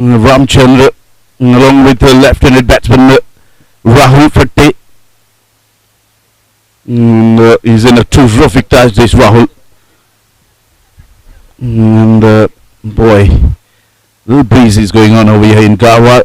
Ramchandra, along with left-handed batsman Rahul Fatte. He's in a terrific touch, this Rahul. And boy, little breeze is going on over here in Garwa.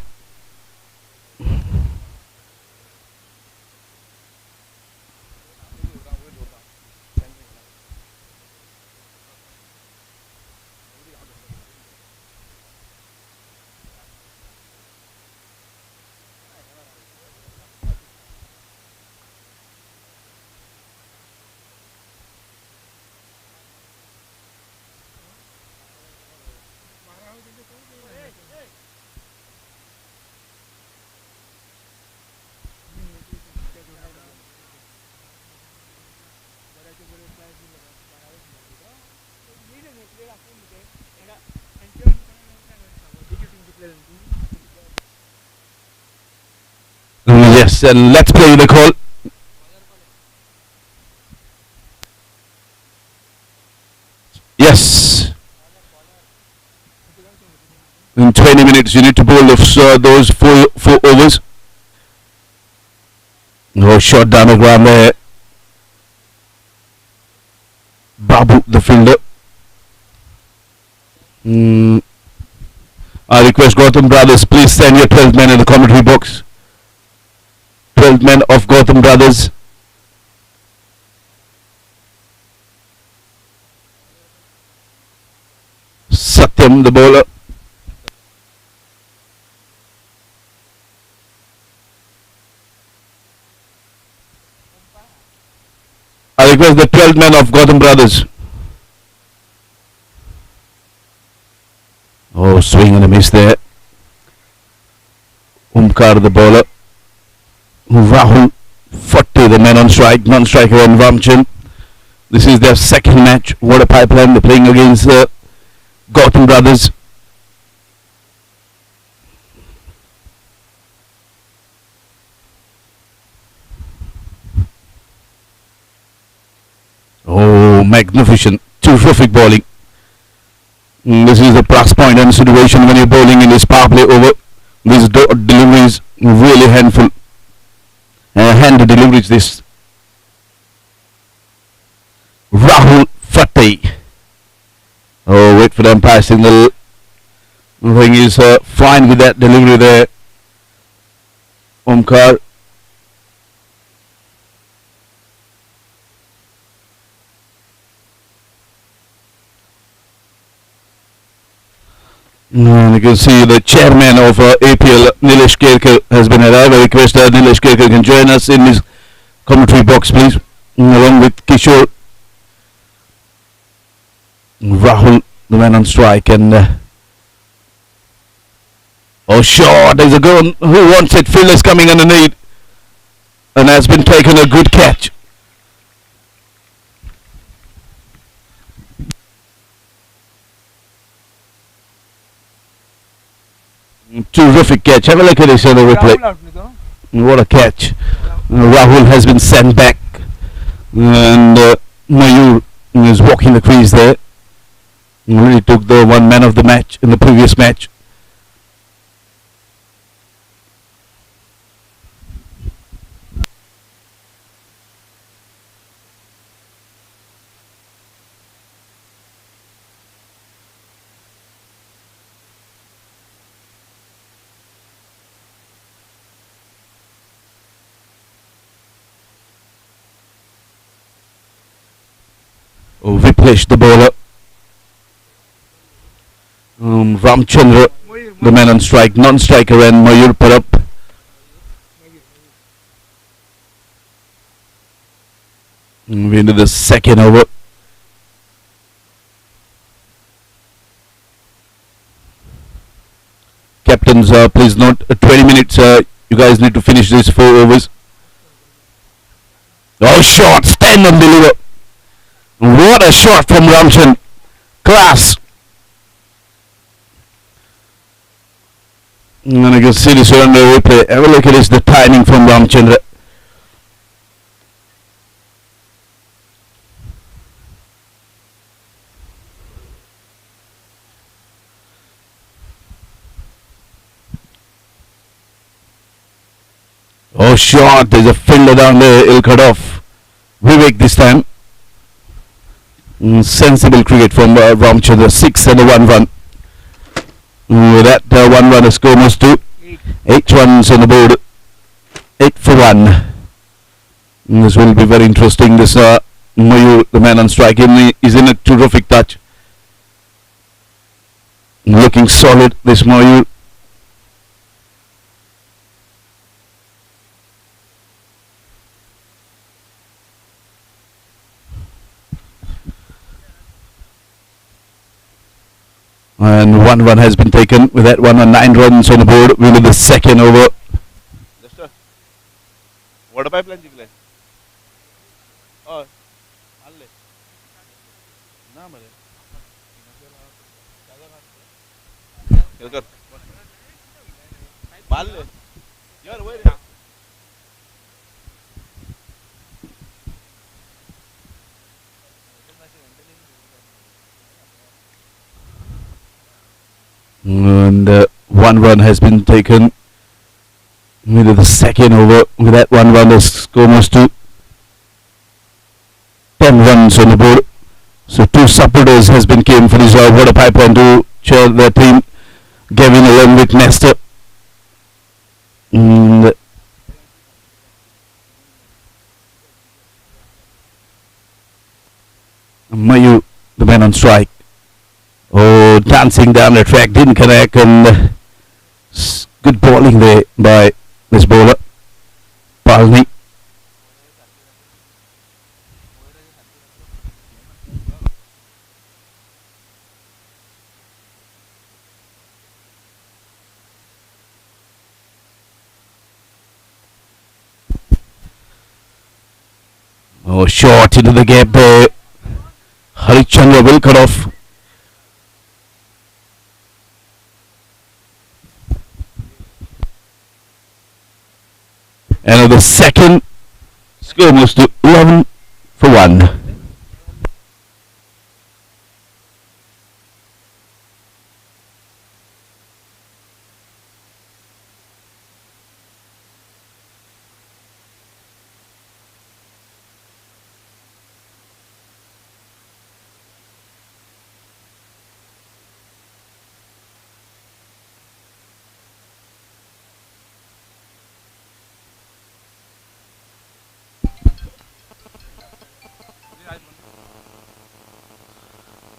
Yes, and let's play the call. Yes. In 20 minutes, you need to bowl those four overs. Oh, shot down the ground there. Babu, the fielder. I request Gautam Brothers, please send your 12 men in the commentary box. 12 men of Gautam Brothers. Satyam, the bowler. I request the 12 men of Gautam Brothers. Oh, swing and a miss there. Omkar, the bowler. Rahul Fatte, the man on strike, non-striker, and Ramchandra. This is their second match. What a pipeline. They're playing against Gautam Brothers. Oh, magnificent. Terrific bowling. This is the plus point and situation when you're bowling in this power play over. These deliveries really handful. Hand deliveries this. Rahul Fatte. Oh, wait for the umpire signal. The thing is fine with that delivery there. Omkar. You can see the chairman of APL, Nilesh Kerkar, has been arrived. I request Nilesh Kerkar can join us in his commentary box, please, along with Kishore. Rahul, the man on strike, and oh, shot! There's a goal. Who wants it? Fielder's coming underneath, and has been taken a good catch. Terrific catch. Have a look at this on the replay. What a catch. Rahul has been sent back, and Mayur is walking the crease there. Really took the one man of the match in the previous match. Viplish, the bowler. Ramchandra, the man on strike, non-striker, and Mayur Parab. We into the second over. Captains, please note, 20 minutes. You guys need to finish these 4 overs. Oh, shot! Stand and deliver. What a shot from Ramchandra. Class. And you can see this on the replay. Have a look at this, the timing from Ramchandra. Oh, shot. There's a fielder down there. He'll cut off. Vivek this time. Sensible cricket from Ramchandra. 6 and a 1 run. With that 1 run, the score moves to 8 runs on the board. 8 for 1. This will be very interesting. This Mayur, the man on strike, is in a terrific touch. Looking solid, this Mayur. And 1 run has been taken. With that 1 and 9 runs on the board. We're in the second over. Water pipeline जिगले और आले ना मरे क्या कर बाल ले यार वो and 1 run has been taken. With the second over, with that 1 run, the score moves to 10 runs on the board. So 2 supporters has been came for this water pipeline to cheer their team. Gavin along with Nestor. Mayu, the man on strike. Oh, dancing down the track, didn't connect, and good bowling there by this bowler, Palni. Oh, short into the gap there. Harichandra will cut off. And the second score moves to 11 for 1.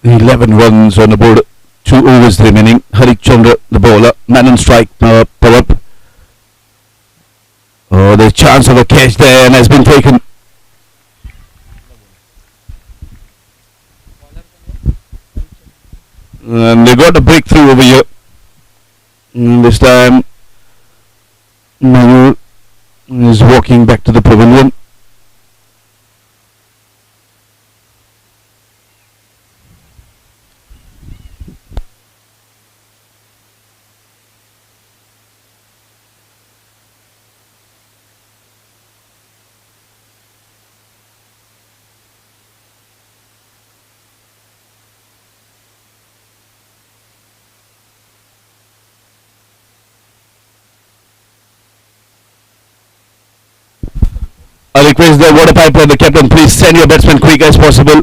The 11 runs on the board, 2 overs remaining. Harichandra, the bowler, man on strike, power up. Oh, the chance of a catch there and has been taken. And they got a breakthrough over here. This time, Mayur is walking back to the pavilion. I request the water pipeline, the captain, please send your batsman quick as possible.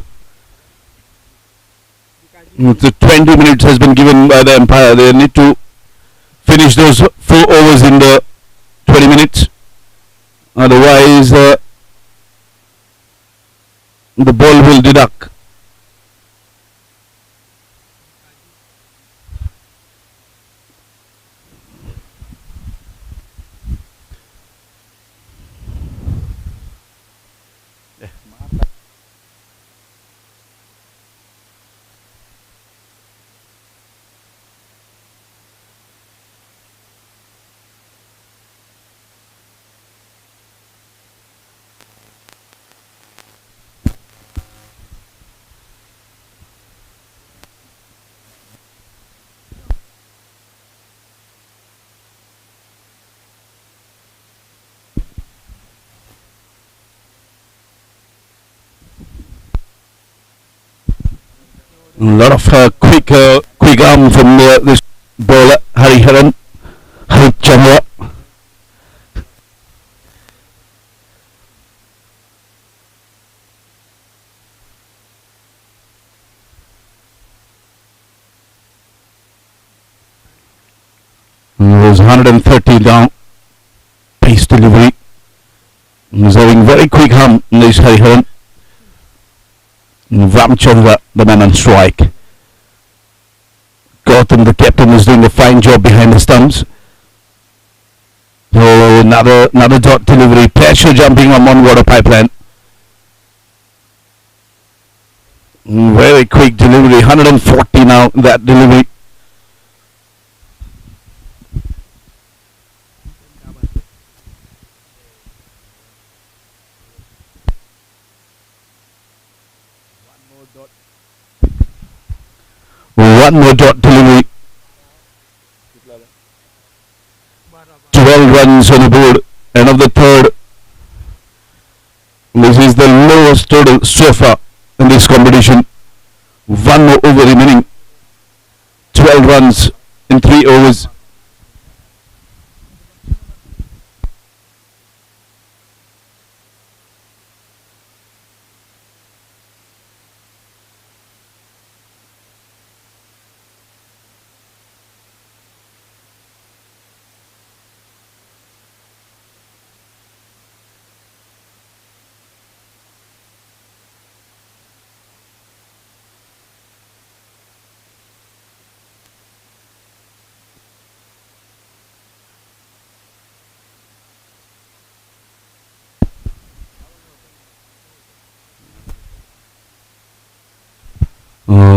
The 20 minutes has been given by the umpire. They need to finish those 4 overs in the 20 minutes. Otherwise, the ball will deduct. A lot of quick arm from this bowler, Harichandra. It was 130 down. Pace delivery. He's having very quick hum in this Hariharan. Ramchandra, the man on strike. Gautam, the captain, is doing a fine job behind the stumps. Oh, another dot delivery. Pressure jumping on one water pipeline. Very quick delivery. 140 now, that delivery. One more dot delivery. 12 runs on the board. End of the third. This is the lowest total so far in this competition. One more over remaining. 12 runs in 3 overs.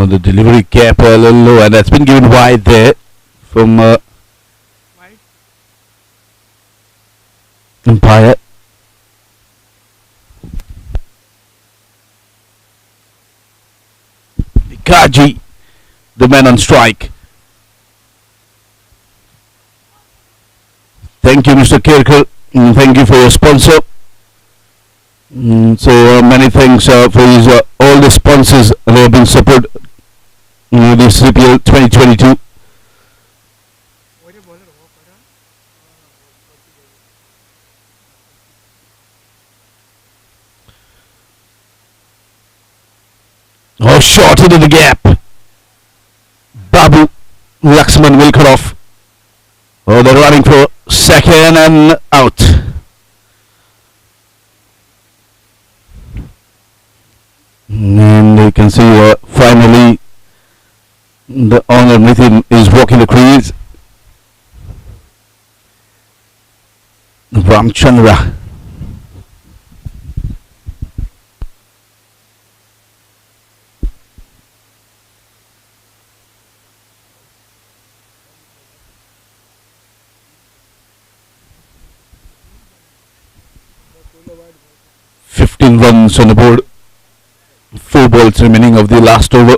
The delivery gap a little low, and that's been given wide there from umpire. Kaji, the man on strike. Thank you, Mr. Kirkle. Thank you for your sponsor. So many thanks for his, all the sponsors that have been support this CPL 2022. Oh, short into the gap. Babu Laxman will cut off. Oh, they're running for second and out. And you can see finally the owner Nitin is walking the crease. Ramchandra. Runs on the board. 4 balls remaining of the last over.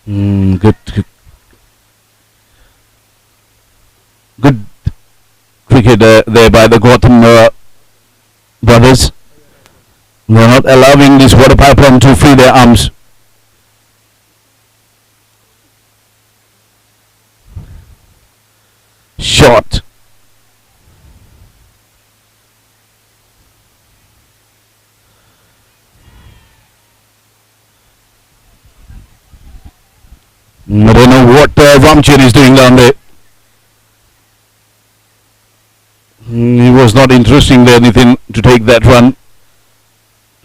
Good cricket there by the Gautam brothers. They're not allowing this water pipeline to free their arms. Short. I don't know what Ramchandra is doing down there. He was not interested in anything to take that run.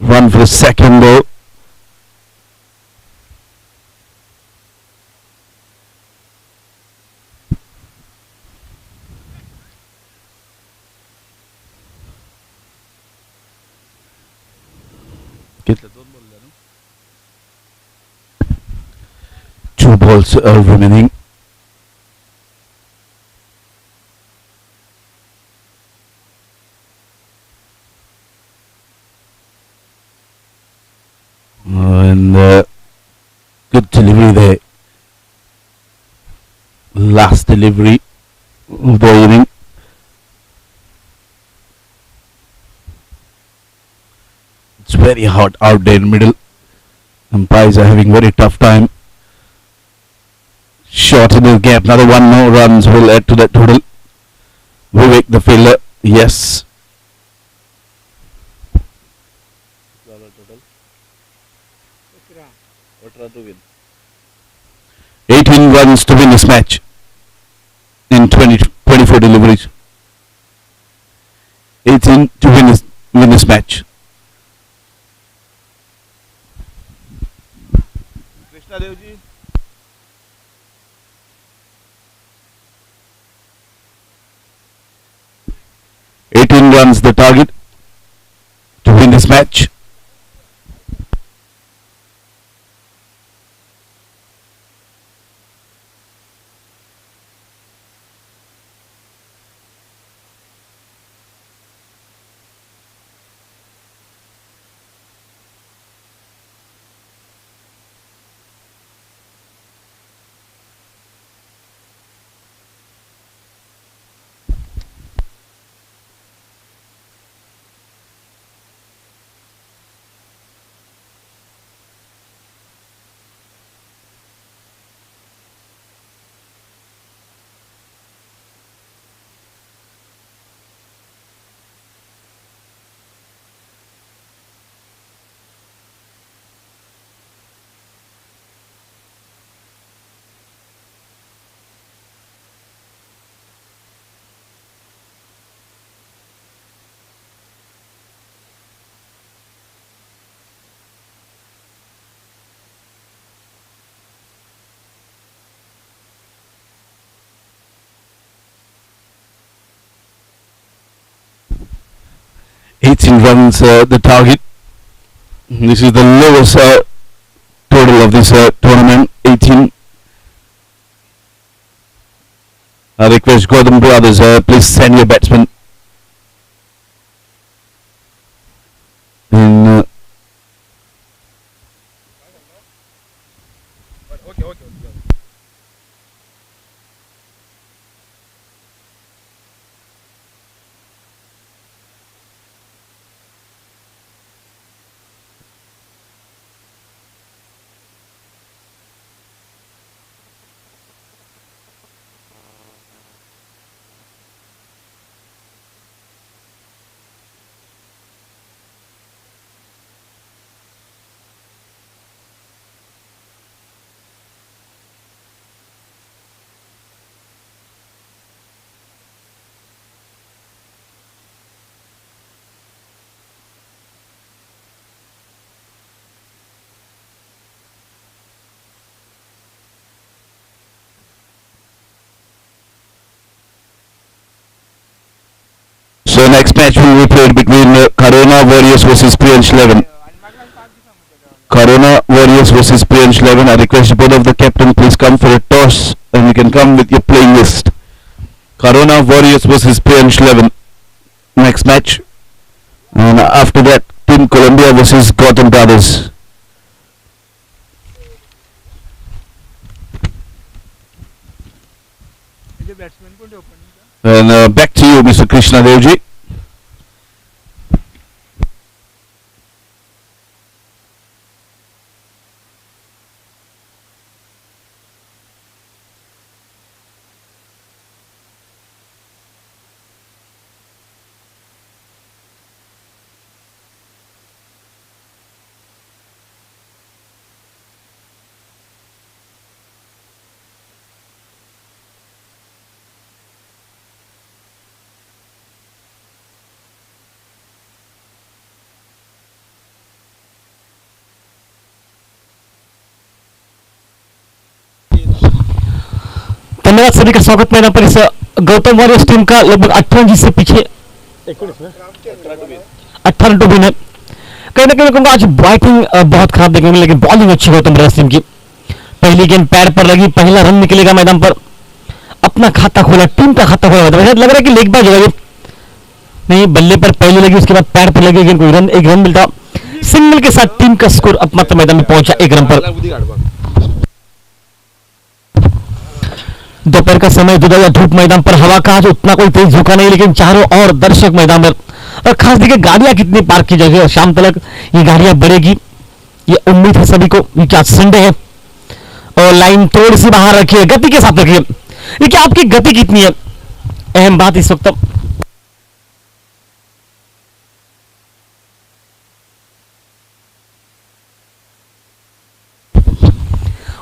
Run for the second ball. Two balls remaining. And good delivery there. Last delivery of the inning. It's very hot out there in the middle. Umpires are having very tough time. Short in the gap. Another 1 more runs will add to that total. Vivek the fielder. Yes. What run to win? 18 runs to win this match in 24 deliveries. 18 to win this match. Krishna Dev ji 18 runs the target to win this match. Runs the target. This is the lowest total of this tournament, 18. I request Gautam brothers, please send your batsmen in. So next match will be played between Corona Warriors versus Priyansh 11. Corona Warriors versus Priyansh 11. I request both of the captain please come for a toss and you can come with your playing list. Corona Warriors versus Priyansh 11. Next match. And after that, Team Colombia versus Gautam Brothers. And back to you, Mr. Krishna Devji. धन्यवाद सभी का स्वागत मैदान पर इस Gautam warriors team का लगभग 18 जी से पीछे 18 टू विन है। कहीं ना कहीं कहूँगा आज बैटिंग बहुत खराब देखने में, लेकिन बॉलिंग अच्छी गौतम वॉरियर्स टीम की। पहली गेंद पैड पर लगी, पहला रन निकलेगा मैदान पर, अपना खाता खोला, टीम का खाता खोला। लग रहा है कि लेग बाज होगा, नहीं बल्ले पर पहले लगी, उसके बाद पैड पर लगी, कोई रन, एक रन मिलता, सिंगल के साथ टीम का स्कोर अब मात्र मैदान में पहुंचा 1 रन पर। दोपहर का समय, दुधया धूप, मैदान पर हवा का आज उतना कोई तेज झोंका नहीं, लेकिन चारों और दर्शक मैदान पर। और खास देखिए गाड़ियां कितनी पार्क की जगह, शाम तक ये गाड़ियां बढ़ेगी, ये उम्मीद है सभी को, क्योंकि आज संडे है। और लाइन थोड़ी सी बाहर रखिए, गति के साथ रखिए, देखिए आपकी गति कितनी है, अहम बात इस वक्त।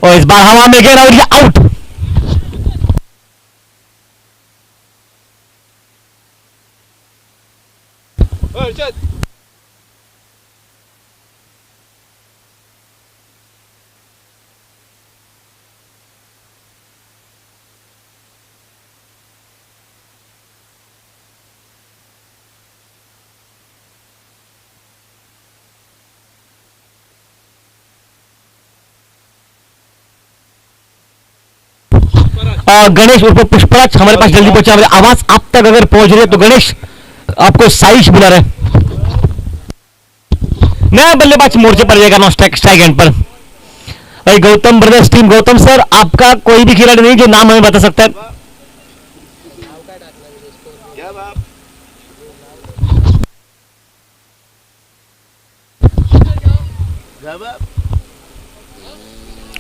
और इस बार हवा में गया और ये आउट। ओए अर्शद गणेश उर्फ पुष्पराज हमारे पास जल्दी पहुंचा। हमारी आवाज आप तक अगर पहुंच रही है तो गणेश आपको साइश बुला रहे हैं। नया बल्लेबाज मोर्चे पर जाएगा, नौ स्ट्राइक एंड पर। भाई Gautam brothers team, Gautam sir आपका कोई भी खिलाड़ी नहीं जो नाम हमें बता सकता है? क्या बाप क्या बाप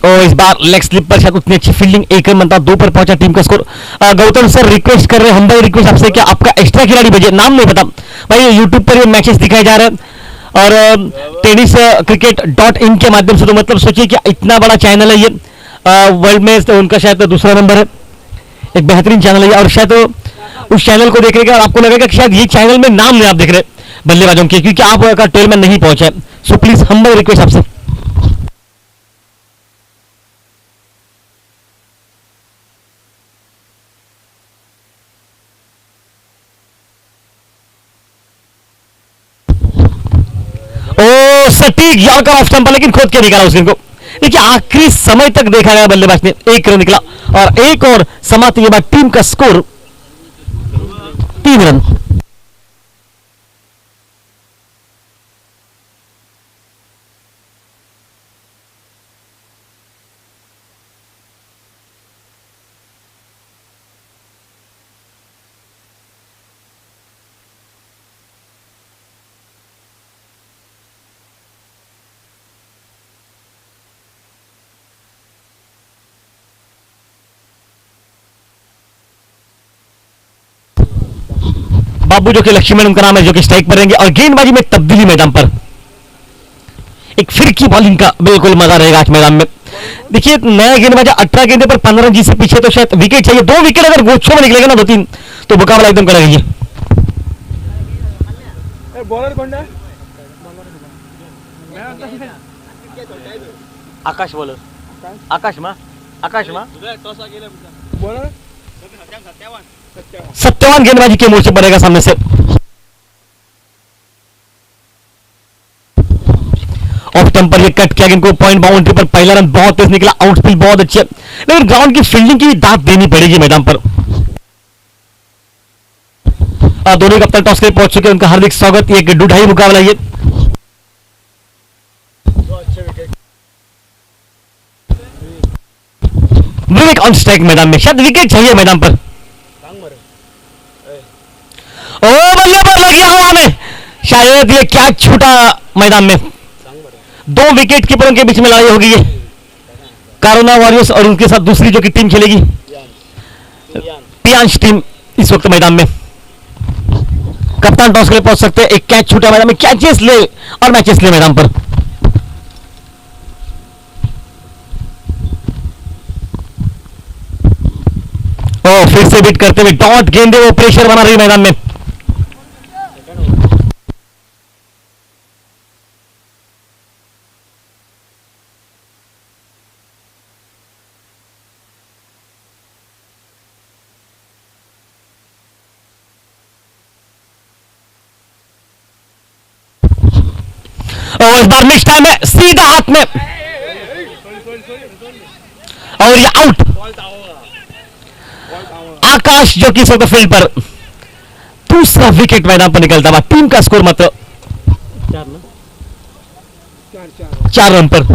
और इस बार लेग स्लिप पर शायद उतनी अच्छी फील्डिंग, एक रन बनता 2 पर पहुंचा टीम का स्कोर। गौतम सर रिक्वेस्ट कर रहे हैं, हम भाई रिक्वेस्ट आपसे, क्या आपका एक्स्ट्रा खिलाड़ी भेजिए, नाम नहीं पता भाई। यूट्यूब पर ये मैचेस दिखाए जा रहे हैं और टेनिस क्रिकेट .in के माध्यम से, तो मतलब सोचिए कि इतना बड़ा चैनल है ये, वर्ल्ड में तो उनका शायद दूसरा नंबर है, एक बेहतरीन चैनल है ये। और शायद उस चैनल को देख रहे और आपको लगेगा कि शायद ये चैनल में नाम नहीं आप देख रहे बल्लेबाजों के, क्योंकि आपका टेल में नहीं पहुंचा है। सो प्लीज हम रिक्वेस्ट आपसे। ओ सटीक यॉर्कर ऑफ स्टंप, लेकिन खोद के निकाला उस गेंद को। देखिए आखिरी समय तक देखा गया बल्लेबाज ने, एक रन निकला और एक और समाप्ति के बाद टीम का स्कोर 3 रन। बाबू जो कि लक्ष्मण उनका नाम है, जो कि स्ट्राइक पर रहेंगे और गेंदबाजी में तब्दीली मैदान पर एक फिरकी बॉलिंग का बिल्कुल मजा रहेगा आज मैदान में। देखिए नया गेंदबाज 18 गेंदे पर 15 रन से पीछे, तो शायद विकेट चाहिए, 2 विकेट अगर गोछों में निकलेगा ना 2-3 तो मुकाबला एकदम कड़ा है। बॉलर कौन है? आकाश बॉलर, आकाश मां बॉलर 57 गेंदबाजी के मोर्चे पड़ेगा सामने से। ऑफ टेम्पर ये कट किया, इनको पॉइंट बाउंड्री पर पहला रन बहुत तेज निकला, आउटफील्ड बहुत अच्छी है, लेकिन ग्राउंड की फील्डिंग की भी दाद देनी पड़ेगी मैदान पर। दोनों कप्तान टॉस के लिए पहुंच चुके हैं, उनका हार्दिक स्वागत। ये गड्ढू ढाई मुकाबला ये। विवेक ऑन स्ट्राइक मैदान में, शायद विकेट चाहिए मैदान पर। ओ बल्ले पर लग गया हवा में, शायद ये क्या छूटा मैदान में। 2 विकेट कीपरों के बीच में लड़ाई होगी ये, कारोना वॉरियर्स और उनके साथ दूसरी जो कि टीम खेलेगी पियांश टीम इस वक्त मैदान में। कप्तान टॉस के लिए पहुंच सकते हैं, एक कैच छूटा मैदान में, कैचेस ले और मैचेस ले मैदान पर। ओ फिर से बीट करते हुए डॉट गेंदे, वो प्रेशर बना रही मैदान में। और इस बार मिस टाइम है, सीधा हाथ में और ये आउट। आकाश जो कि सौ फील्ड पर दूसरा विकेट मैदान पर निकलता हुआ, टीम का स्कोर मात्र 4 रन पर।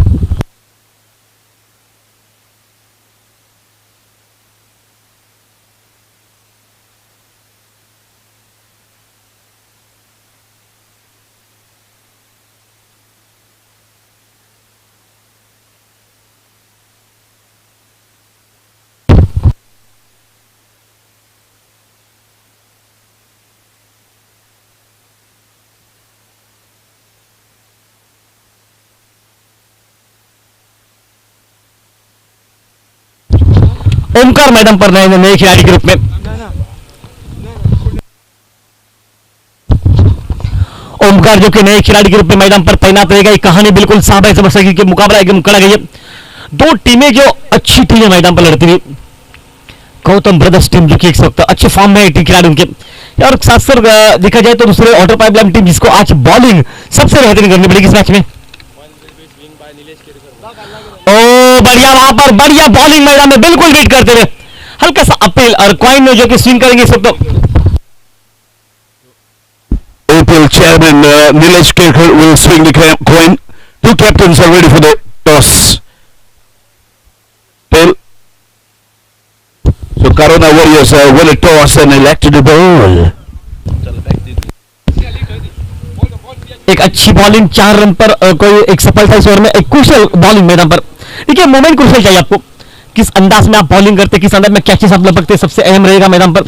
ओमकार मैदान पर नए खिलाड़ी के रूप में। ओमकार जो कि नए खिलाड़ी के रूप में मैदान पर तैनात रहेगा। ये कहानी बिल्कुल साफ है, समझ सकती कि मुकाबला एकदम कड़ा गई है। दो टीमें जो अच्छी टीमें मैदान पर लड़ती हुई। गौतम ब्रदर्स टीम जो कि एक वक्त अच्छे फॉर्म में है खिलाड़ी उनके, और खासकर देखा जाए तो दूसरे वाटर पाइपलाइन टीम जिसको आज बॉलिंग सबसे बेहतरीन करनी पड़ेगी इस मैच में। ओ बढ़िया, वहां पर बढ़िया बॉलिंग मैदान में बिल्कुल वेट करते हुए हल्का सा अपील और कॉइन जो कि स्विंग करेंगे इस वक्त। APL chairman Nilesh Kirkar will swing the coin. Two captains are ready for the toss. Tail. So Corona Warriors win a toss and elected the ball. एक अच्छी बॉलिंग 4 रन पर कोई एक सफलता इस ओवर में, एक क्रूशियल बॉलिंग मैदान पर। देखिए मोमेंट क्रूशियल चाहिए आपको, किस अंदाज में आप बॉलिंग करते, किस अंदाज में कैचेस आप लपकते, सबसे अहम रहेगा मैदान पर।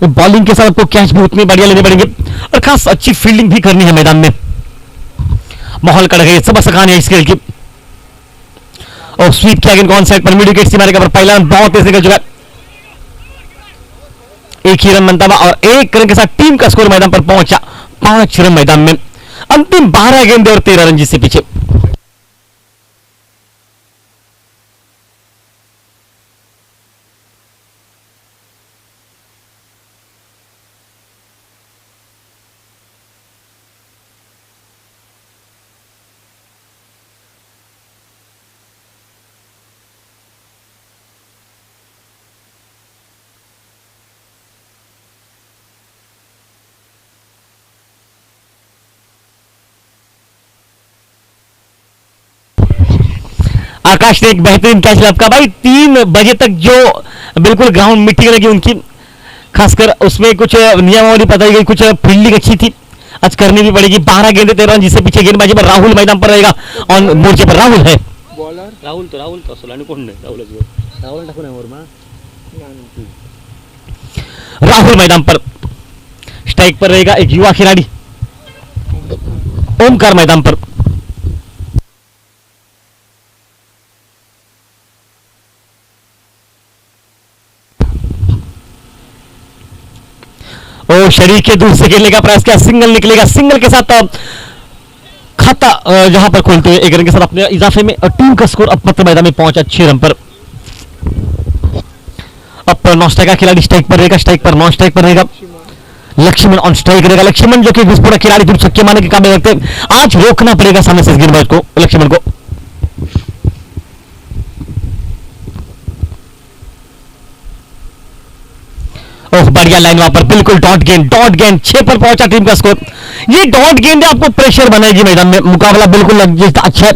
बॉलिंग के साथ आपको कैच भी उतनी बढ़िया लेने पड़ेंगे और खास अच्छी फील्डिंग भी करनी है मैदान में। माहौल कड़ गई, सब सकान है इस खेल की। और स्वीप किया ऑन साइड पर, मिड विकेट से मारेगा पर पहला रन बहुत तेज निकल चुका है। एक ही रन बनता हुआ और एक रन के साथ टीम का स्कोर मैदान पर पहुंचा 5 रन मैदान में। अंतिम 12 गेंदे और 13 रन जिससे पीछे। आकाश ने एक बेहतरीन कैच लपका भाई। 3 बजे तक जो बिल्कुल ग्राउंड मिट्टी लगी उनकी, खासकर उसमें कुछ नियमावली बताई गई, कुछ फील्डिंग अच्छी थी, आज करनी भी पड़ेगी। 12 गेंदे 13 रन जिससे पीछे गेंदबाजी पर राहुल मैदान पर रहेगा और मोर्चे पर राहुल है। बॉलर राहुल तो सोलानी कौन है? राहुल ठाकुर है और मां राहुल मैदान पर स्ट्राइक पर रहेगा एक युवा खिलाड़ी ओमकार मैदान पर। ओ शरीर के दूर से खेलने का प्रयास किया, सिंगल निकलेगा। सिंगल के साथ खाता जहां पर खोलते हुए एक रन के साथ अपने इजाफे में टीम का स्कोर अब मध्य मैदान में पहुंचा 6 रन पर। अब नॉन स्ट्राइक का खिलाड़ी स्ट्राइक पर रहेगा, स्ट्राइक पर नॉन स्ट्राइक पर रहेगा लक्ष्मण ऑन स्ट्राइक रहेगा। लक्ष्मण जो कि विस्फोटक खिलाड़ी दूर छक्के मारने के काबिल रखते हैं, आज रोकना पड़ेगा सामने से गेंदबाज को, लक्ष्मण को। ओह बढ़िया लाइन वहां पर, बिल्कुल डॉट गेंद 6 पर पहुंचा टीम का स्कोर। ये डॉट गेंद आपको प्रेशर बनाएगी मैदान में, मुकाबला बिल्कुल अच्छा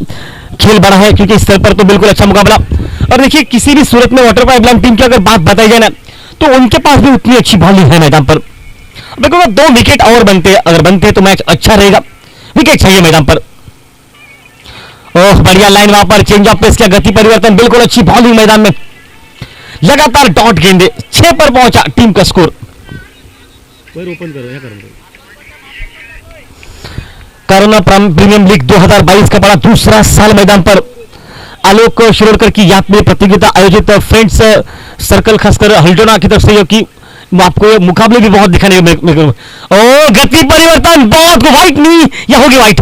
खेल बड़ा है क्योंकि इस स्तर पर तो बिल्कुल अच्छा मुकाबला। और देखिए किसी भी सूरत में वाटर पाइपलाइन टीम की अगर बात बताई जाए ना तो उनके पास भी उतनी अच्छी बॉलिंग है मैदान पर। देखो 2 विकेट और बनते हैं, अगर बनते हैं तो मैच अच्छा रहेगा। विकेट चाहिए मैदान पर। ओह बढ़िया लाइन वहां पर, चेंज ऑफ पेस किया, गति परिवर्तन, बिल्कुल अच्छी बॉलिंग मैदान में। लगातार डॉट गेंदे 6 पर पहुंचा टीम का स्कोर। ओपन करो या करो। कोरोना प्रीमियम लीग 2022 का बड़ा दूसरा साल मैदान पर आलोक शिरोडकर की याद में प्रतियोगिता आयोजित फ्रेंड्स सर्कल खासकर हल्टोना की तरफ से कि आपको ये मुकाबले भी बहुत दिखाने को। ओ गति परिवर्तन, बहुत व्हाइट नहीं, या होगी व्हाइट,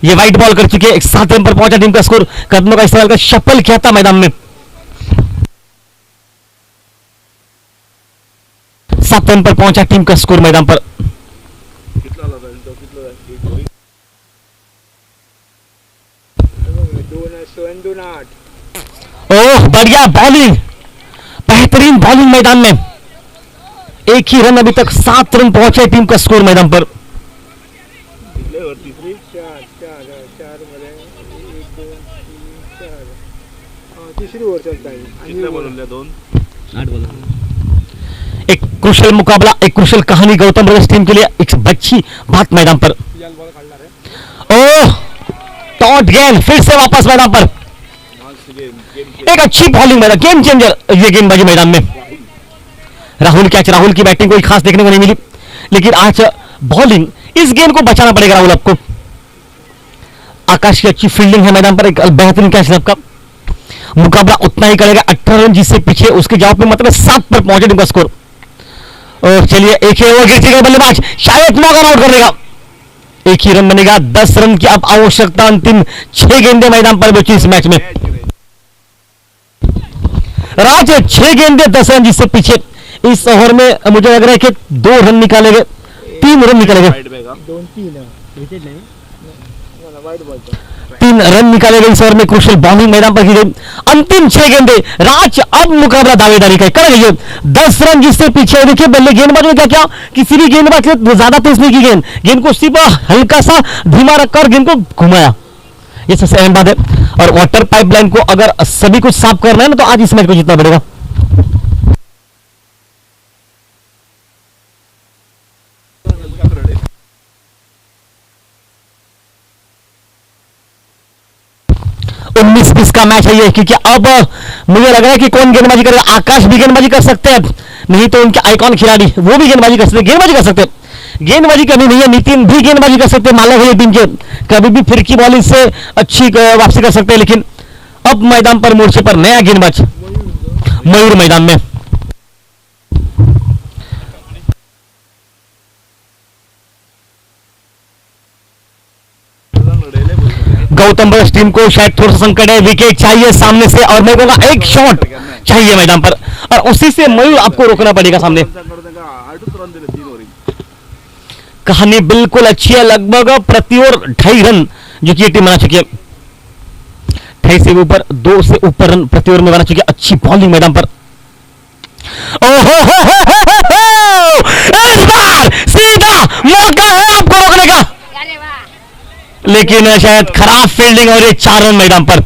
ये व्हाइट बॉल कर चुके हैं। 7 रन पर पहुंचा टीम का स्कोर। कदमों का इस्तेमाल कर शफल किया था मैदान में। 7 रन पर पहुंचा टीम का स्कोर मैदान पर। ओह बढ़िया बॉलिंग, बेहतरीन बॉलिंग मैदान में। एक ही रन अभी तक, 7 रन पहुंचे टीम का स्कोर मैदान पर। तीसरी ओवर चलता है। एक क्रुशल मुकाबला, एक क्रुशल कहानी गौतम ब्रदर्स टीम के लिए, एक अच्छी बात मैदान पर। ओह टॉट गेंद फिर से वापस मैदान पर। एक अच्छी बॉलिंग मैदान, गेम चेंजर ये गेंदबाजी मैदान में। राहुल कैच, राहुल की बैटिंग कोई खास देखने को नहीं मिली, लेकिन आज बॉलिंग, इस गेंद को बचाना पड़ेगा राहुल आपको। आकाश की अच्छी फील्डिंग है मैदान पर, एक बेहतरीन कैच सबका। मुकाबला उतना ही करेगा 18 रन जिससे पीछे उसके जवाब में मतलब 7 पर पहुंचे टीम का स्कोर। और चलिए एक ही ओवर गिरती बल्लेबाज शायद नॉक आउट कर देगा, एक ही रन बनेगा। 10 रन की अब आवश्यकता, अंतिम 6 गेंदे मैदान पर बची इस मैच में। राज 6 गेंदे 10 रन जिससे पीछे इस ओवर में मुझे लग रहा है कि 2 रन निकाले गए, 3 रन निकाले गए, 3 रन निकाले गए इस ओवर में। क्रूशियल बॉलिंग मैदान पर की गई, अंतिम 6 गेंदे। राज अब मुकाबला दावेदारी का कर रही है, 10 रन जिससे पीछे। देखिए बल्ले गेंदबाज में क्या क्या, किसी भी गेंदबाज ने ज्यादा तेज नहीं की गेंद को सिर्फ हल्का सा धीमा रखकर गेंद को घुमाया, ये सबसे अहम बात है। और वाटर पाइपलाइन को अगर सभी कुछ साफ करना है ना तो आज इस मैच को जीतना पड़ेगा। उन्नीस 20 का मैच है ये, क्योंकि अब मुझे लग रहा है कि कौन गेंदबाजी करेगा। आकाश भी गेंदबाजी कर सकते हैं, नहीं तो उनके आइकॉन खिलाड़ी वो भी गेंदबाजी कर सकते हैं, गेंदबाजी कर सकते हैं। गेंदबाजी कभी नहीं है, नितिन भी गेंदबाजी कर सकते हैं, मालक है टीम के, कभी भी फिरकी बॉलिंग से अच्छी वापसी कर सकते हैं। लेकिन अब मैदान पर मोर्चे पर नया गेंदबाज मयूर मैदान में। गौतम बरस टीम को शायद थोड़ा सा संकट है, विकेट चाहिए सामने से और मैं कहूंगा एक शॉट चाहिए मैदान पर, और उसी से मयूर आपको रोकना पड़ेगा सामने। कहानी बिल्कुल अच्छी है, लगभग प्रति ओवर 2.5 रन जो कि ये टीम बना चुकी है, 2.5 से ऊपर 2 से ऊपर रन प्रति ओवर में बना चुकी है। अच्छी बॉलिंग मैदान पर, ओहो हो, इस बार सीधा मौका है आपको रोकने का, लेकिन शायद खराब फील्डिंग और ये 4 रन मैदान पर।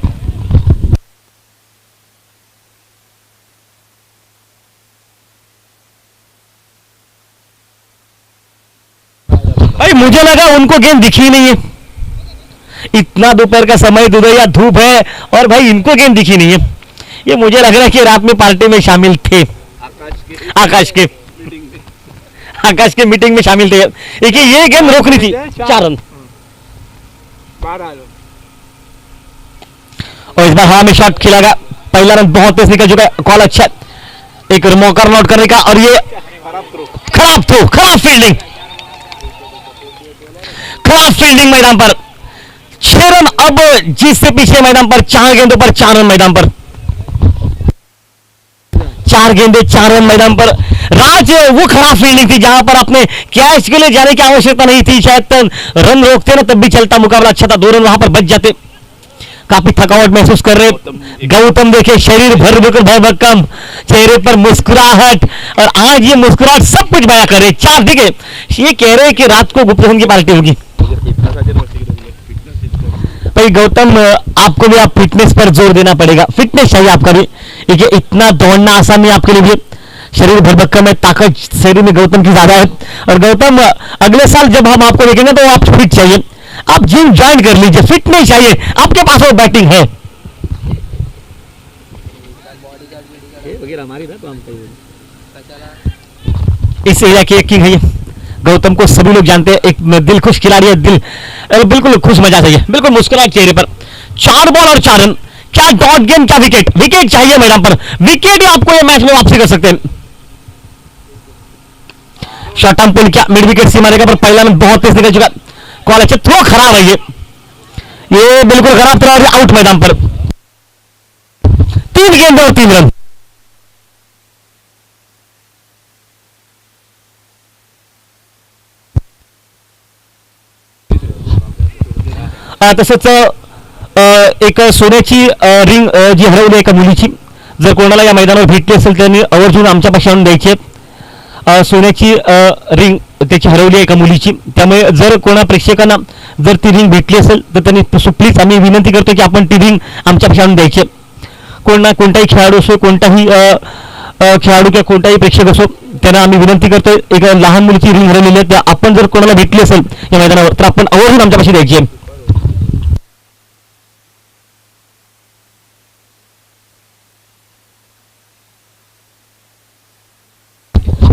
भाई मुझे लगा उनको गेंद दिखी नहीं है, इतना दोपहर का समय, दुधैया धूप है और भाई इनको गेंद दिखी नहीं है। ये मुझे लग रहा है कि रात में पार्टी में शामिल थे, आकाश के मीटिंग में शामिल थे। देखिए ये गेंद रोकनी थी, 4 रन। और इस बार हवा में शॉट खेला गया, पहला रन बहुत तेज निकल चुका है, कॉल अच्छा है, एक मौका नोट करने का। और ये खराब थ्रो, खराब फील्डिंग मैदान पर। 6 रन अब जिससे पीछे मैदान पर, 4 गेंदों पर 4 रन मैदान पर, 4 गेंदे 4 रन मैदान पर। राज वो खराब फील्डिंग थी जहां पर अपने कैच के लिए जाने की आवश्यकता नहीं थी, शायद रन रोकते ना तब भी चलता, मुकाबला अच्छा था, 2 रन वहां पर बच जाते। काफी थकावट महसूस कर रहे गौतम, देखे शरीर भर भक्कम, चेहरे पर मुस्कुराहट, और आज ये मुस्कुराहट सब कुछ बयां कर रहे। 4 ठीक है, ये कह रहे हैं कि रात को गुप्तधन की पार्टी होगी। भाई गौतम आपको भी आप फिटनेस पर जोर देना पड़ेगा, फिटनेस चाहिए आपका भी, देखिए इतना दौड़ना आसान नहीं आपके लिए भी, शरीर भरभक्कम है, ताकत शरीर में गौतम की ज्यादा है। और गौतम अगले साल जब हम आपको देखेंगे तो आप फिट चाहिए, आप जिम ज्वाइन कर लीजिए, फिटनेस चाहिए आपके पास, वो बैटिंग है। इस एरिया की एक किंग है ये, गौतम को सभी लोग जानते हैं, एक दिल खुश खिलाड़ी है, दिल बिल्कुल खुश मजा चाहिए, बिल्कुल मुस्कुराहट चेहरे पर। 4 बॉल और 4 रन, क्या डॉट गेम, क्या विकेट, विकेट चाहिए मैदान पर, विकेट ही आपको ये मैच में वापसी कर सकते हैं। शॉर्ट आर्म पुल क्या मिड विकेट से मारेगा, पर पहला रन बहुत तेज निकल चुका, कॉल अच्छा, थ्रो खराब है ये बिल्कुल खराब थ्रो, आउट मैदान पर। 3 गेंद और 3 रन। तसंच एक सोन्याची रिंग जी हरवली एका मुलीची, जर कोणाला या मैदानावर भेटली असेल त्यांनी आवर्जून आमच्यापाशी आणून द्यायची आहे। सोन्याची रिंग त्याची हरवली आहे एका मुलीची, त्यामुळे जर कोणा प्रेक्षकांना जर ती रिंग भेटली असेल तर त्यांनी प्लीज आम्ही विनंती करतो की आपण ती रिंग आमच्यापाशी आणून द्यायची आहे। कोणताही खेळाडू असो, कोणताही खेळाडू किंवा कोणताही प्रेक्षक असो, त्यांना आम्ही विनंती करतोय, एक लहान मुलीची रिंग हरवलेली आहे, आपण जर कोणाला भेटली असेल या मैदानावर तर आपण आवर्जून आमच्यापाशी द्यायची आहे।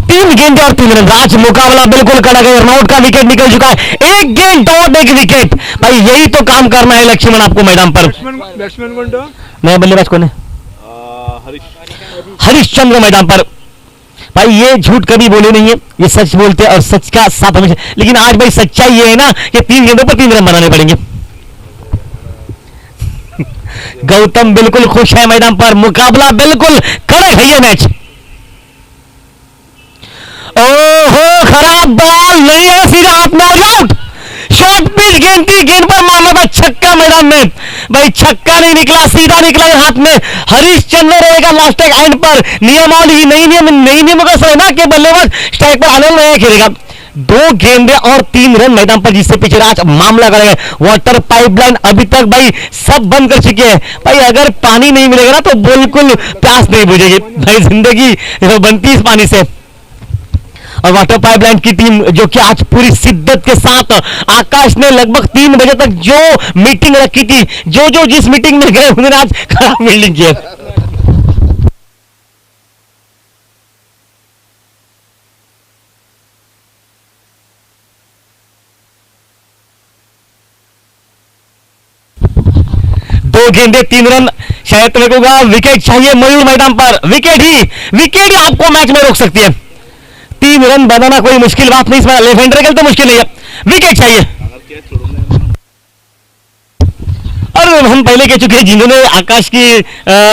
3 गेंद और 3 रन, राज मुकाबला बिल्कुल कड़ा गया, रनआउट का विकेट निकल चुका है, 1 गेंद और 1 विकेट। भाई यही तो काम करना है लक्ष्मण आपको मैदान पर। बैट्समैन कौन था? नया बल्लेबाज कौन है? हरिश्चंद्र मैदान पर। भाई ये झूठ कभी बोले नहीं है, ये सच बोलते हैं और सच का साथ हमेशा। लेकिन आज भाई सच्चाई ये है ना कि 3 गेंदों पर 3 रन बनाने पड़ेंगे। गौतम बिल्कुल खुश है मैदान पर, मुकाबला बिल्कुल कड़क है ये मैच। ओहो खराब बॉल नहीं है, सीधा हाथ में आउट। शॉर्ट पिच गेंद थी, गेंद पर मारना था छक्का मैदान में। भाई छक्का नहीं निकला, सीधा निकला हाथ में। हरिश्चंद्र रहेगा लास्ट तक एंड पर। नियमावली नई नियमों का सही ना कि बल्लेबाज स्ट्राइक पर आनंद नहीं खेलेगा। 2 गेंदे और 3 रन मैदान पर, जिससे पीछे आज मामला करेगा। वाटर पाइपलाइन अभी तक भाई सब बंद कर चुके हैं। भाई अगर पानी नहीं मिलेगा ना तो बिल्कुल प्यास नहीं बुझेगी। भाई जिंदगी बनती है इस पानी से। और वाटर पाइपलाइन की टीम जो कि आज पूरी शिद्दत के साथ, आकाश ने लगभग 3 बजे तक जो मीटिंग रखी थी, जो जिस मीटिंग में गए उन्होंने आज खराब फील्डिंग की। 2 गेंदे 3 रन। शायद मेरे को विकेट चाहिए मयूर मैदान पर। विकेट ही आपको मैच में रोक सकती है। 3 रन बनाना कोई मुश्किल बात नहीं, इसमें लेफ्ट हैंडर के लिए तो मुश्किल नहीं है, विकेट चाहिए। और हम पहले कह चुके हैं जिन्होंने आकाश की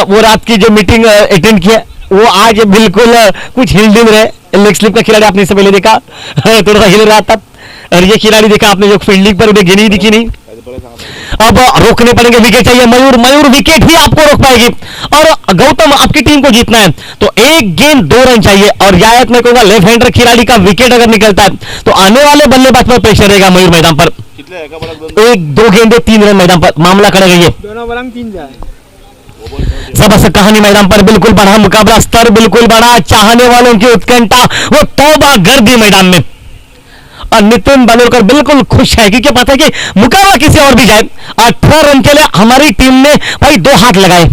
वो रात की जो मीटिंग अटेंड किया वो आज बिल्कुल कुछ हिल डुल रहे। लेग स्लिप का खिलाड़ी आपने इससे पहले देखा थोड़ा सा हिल रहा था, और ये खिलाड़ी देखा आपने जो फील्डिंग पर उन्हें गिनी दिखी नहीं। अब रोकने पड़ेंगे, विकेट चाहिए। मयूर विकेट ही आपको रोक पाएगी। और गौतम आपकी टीम को जीतना है तो 1 गेंद 2 रन चाहिए। और यायत में कहूंगा लेफ्ट हैंडर खिलाड़ी का विकेट अगर निकलता है तो आने वाले बल्लेबाज पर प्रेशर रहेगा मयूर मैदान पर। 1-2 गेंदे 3 रन मैदान पर, मामला करेगा ये। जबरदस्त कहानी मैदान पर, बिल्कुल बढ़ा मुकाबला, स्तर बिल्कुल बढ़ा, चाहने वालों की उत्कंठा वो तौबा कर दी मैदान में। और नितिन बालोरकर बिल्कुल खुश है क्योंकि पता है कि मुकाबला किसी और भी जाए, 18 रन के लिए हमारी टीम ने भाई 2 हाथ लगाए।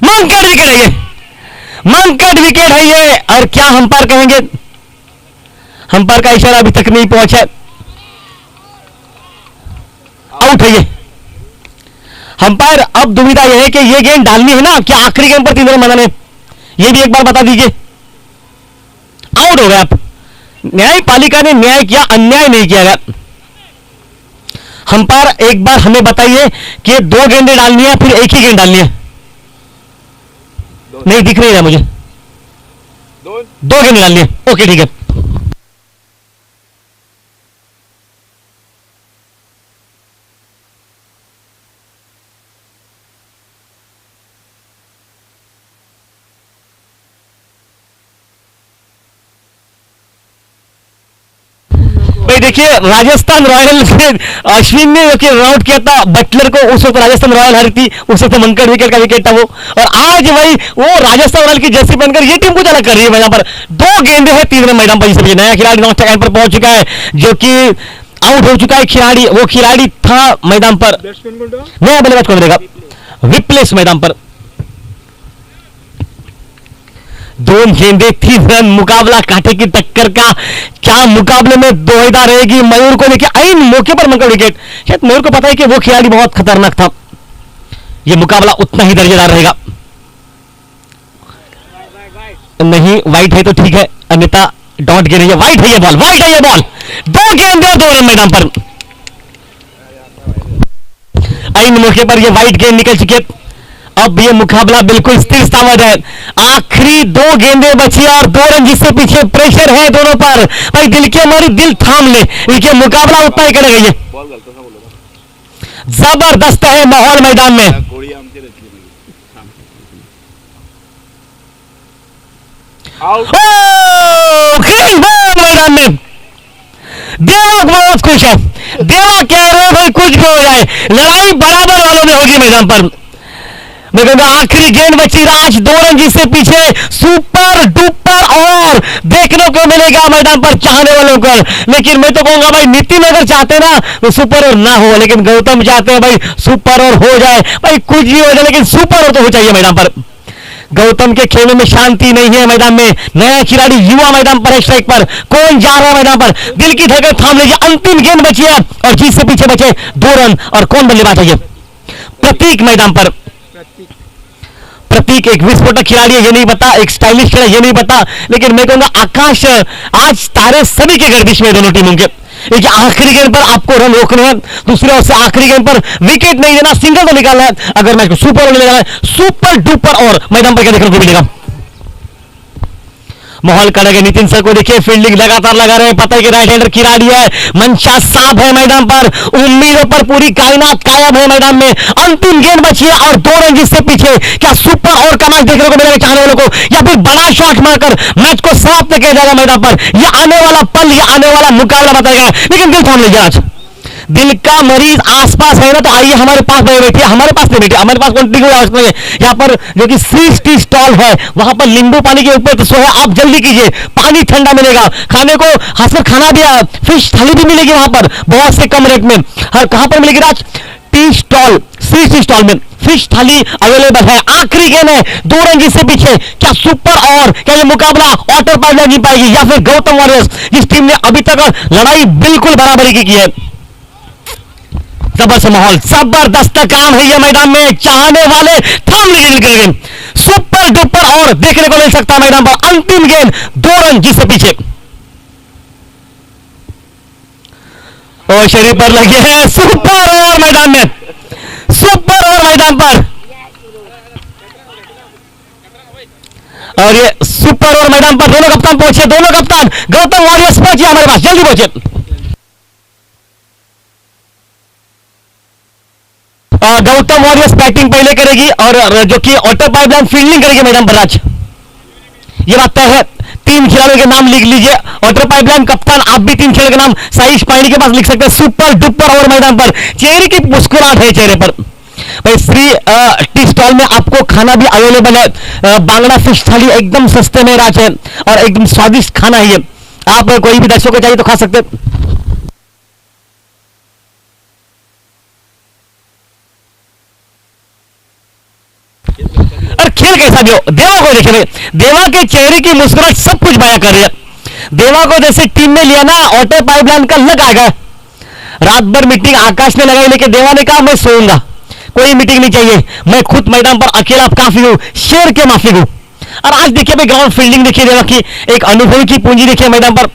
मनकट विकेट है ये, मनकट विकेट है ये। और क्या अंपायर कहेंगे? अंपायर का इशारा अभी तक नहीं पहुंचा, आउट है ये। अंपायर अब दुविधा यह है कि ये गेंद डालनी है ना, क्या आखिरी गेंद पर 3 रन बनाने, ये भी एक बार बता दीजिए। आउट हो गया आप। न्यायपालिका ने न्याय किया, अन्याय नहीं किया गया। अंपायर एक बार हमें बताइए कि 2 गेंदें डालनी है फिर 1 ही गेंद डालनी है? नहीं दिख रही है मुझे। 2 गेंदें डालनी है, ओके ठीक है। देखिए राजस्थान रॉयल से अश्विन ने जो कि आउट किया था बटलर को, उस वक्त राजस्थान रॉयल हारी थी, उस वक्त मनकट विकेट का विकेट था वो। और आज वही वो राजस्थान रॉयल की जर्सी पहनकर ये टीम को चला कर रही है मैदान पर। 2 गेंदे हैं 3 रन मैदान पर, जिससे नया खिलाड़ी नॉट पर पहुंच चुका है जो कि आउट हो चुका है खिलाड़ी। वो खिलाड़ी था मैदान पर, नया बल्लेबाज कौन रहेगा? विप्लेस मैदान पर। 2 गेंदे 3 रन, मुकाबला कांटे की टक्कर का। क्या मुकाबले में दोहिदा रहेगी मयूर को लेकर आइन मौके पर मनकट विकेट। शायद मयूर को पता है कि वो खिलाड़ी बहुत खतरनाक था, ये मुकाबला उतना ही दर्जेदार रहेगा। नहीं वाइट है तो ठीक है, अन्यथा डॉट गिर रही है। वाइट है ये बॉल, वाइट है ये बॉल। 2 गेंदे 2 रन मैदान पर। आइन मौके पर ये वाइट गेंद निकल चुकी है। अब ये मुकाबला बिल्कुल स्थिर सावध है। आखिरी 2 गेंदें बची और 2 रन, जिससे पीछे प्रेशर है दोनों पर। भाई दिल की हमारी दिल थाम ले, ये मुकाबला उतना ही करेगा। ये जबरदस्त है माहौल मैदान में। ग्रीन बॉल मैदान में। देवा बहुत खुश है, देवा कह रहे भाई कुछ भी हो जाए लड़ाई बराबर वालों में होगी मैदान पर। मैं कहूंगा आखिरी गेंद बची, आज 2 रन, जिससे पीछे सुपर डुपर और देखने को मिलेगा मैदान पर चाहने वालों को। लेकिन मैं तो कहूंगा भाई नितिन अगर चाहते ना तो सुपर और ना हो, लेकिन गौतम चाहते हैं भाई सुपर और हो जाए। भाई कुछ भी हो जाए लेकिन सुपर और तो हो चाहिए मैदान पर। गौतम के खेलों में शांति नहीं है मैदान में। नया खिलाड़ी युवा मैदान पर है, स्ट्राइक पर कौन जा रहा है मैदान पर? दिल की धड़कन थाम लीजिए, अंतिम गेंद बची है और जिससे पीछे बचे 2 रन। और कौन बल्लेबाज है ये? प्रतीक मैदान पर। प्रतीक एक विस्फोटक खिलाड़ी है ये नहीं पता, एक स्टाइलिश खिलाड़ी ये नहीं पता, लेकिन मैं कहूंगा आकाश आज तारे सभी के गर्दिश में दोनों टीमों के। एक आखिरी गेंद पर आपको रन रोकने हैं, दूसरी ओर से आखिरी गेंद पर विकेट नहीं देना, सिंगल तो निकालना है अगर मैच को सुपर ओवर निकालना है, सुपर डुपर। और मैदान पर क्या देखने को मिलेगा, माहौल करेंगे नितिन सर को देखिए, फील्डिंग लगातार लगा रहे हैं, पता है कि राइट हैंडर खिलाड़ी है, मंशा साफ है मैदान पर, उम्मीदों पर पूरी कायनात कायम है मैदान में। अंतिम गेंद बची है और 2 रन जिससे पीछे क्या सुपर और का मैच देखने को मिलेगा चाहने वालों को, या फिर बड़ा शॉट मारकर मैच को समाप्त किया जाएगा मैदान पर। यह आने वाला पल, यह आने वाला मुकाबला बताएगा। लेकिन दिल थाम लीजिए, आज दिल का मरीज आसपास है ना, तो आइए हमारे पास बैठिए, हमारे पास नहीं बैठिए, हमारे पास कोई आवश्यकता नहीं है। यहाँ पर जो कि श्री टी स्टॉल है, वहां पर नींबू पानी के ऊपर तो सो है, आप जल्दी कीजिए, पानी ठंडा मिलेगा, खाने को हाथ खाना भी, फिश थाली भी मिलेगी वहां पर बहुत से कम रेट में। हर कहां पर मिलेगी Raj, tea stall, Shri tea stall में फिश थाली अवेलेबल है। आखिरी गेंद है, 2 रन जिससे पीछे क्या सुपर और क्या ये मुकाबला ऑटर पाइपलाइन जीत पाएगी, या फिर गौतम वॉरियर्स जिस टीम ने अभी तक लड़ाई बिल्कुल बराबरी की है। जबरदस्त माहौल, जबरदस्त काम है ये मैदान में, चाहने वाले थाम लीजिए, सुपर डुपर और देखने को मिल सकता है मैदान पर। अंतिम गेंद 2 रन जिससे पीछे, और शरीर पर लगे हैं सुपर ओवर मैदान में, सुपर ओवर मैदान पर, और ये सुपर ओवर मैदान पर दोनों कप्तान पहुंचे, दोनों कप्तान गौतम वॉरियर्स पहुंचे हमारे पास, जल्दी पहुंचे। गौतम वॉरियर्स बैटिंग पहले करेगी और जो कि ऑटो पाइपलाइन फील्डिंग करेगी मैदान पर। आज ये बात तय है, 3 खिलाड़ियों के नाम लिख लीजिए, ऑटो पाइपलाइन कप्तान, आप भी 3 खिलाड़ियों के नाम साइश पानी के पास लिख सकते हैं। सुपर डुपर ओवर मैदान पर, चेहरे की मुस्कुराहट है चेहरे पर भाई। श्री टी स्टॉल में आपको खाना भी अवेलेबल है, बांगड़ा फिश थाली एकदम सस्ते में राज है और एकदम स्वादिष्ट खाना है ये, आप कोई भी दर्शकों को चाहिए तो खा सकते हैं। और खेल कैसा भी हो, देवा को देखिए, देवा के चेहरे की मुस्कुराहट सब कुछ बयां कर रही है। देवा को जैसे टीम में लिया ना, ऑटो पाइपलाइन का लग आएगा। रात भर मीटिंग आकाश ने लगाई, लेकिन देवा ने कहा मैं सोऊंगा, कोई मीटिंग नहीं चाहिए, मैं खुद मैदान पर अकेला काफी हूं, शेर के माफी हूं। और आज देखिए भाई ग्राउंड फील्डिंग देखिए देवा की, एक अनुभवी की पूंजी देखिए मैदान पर।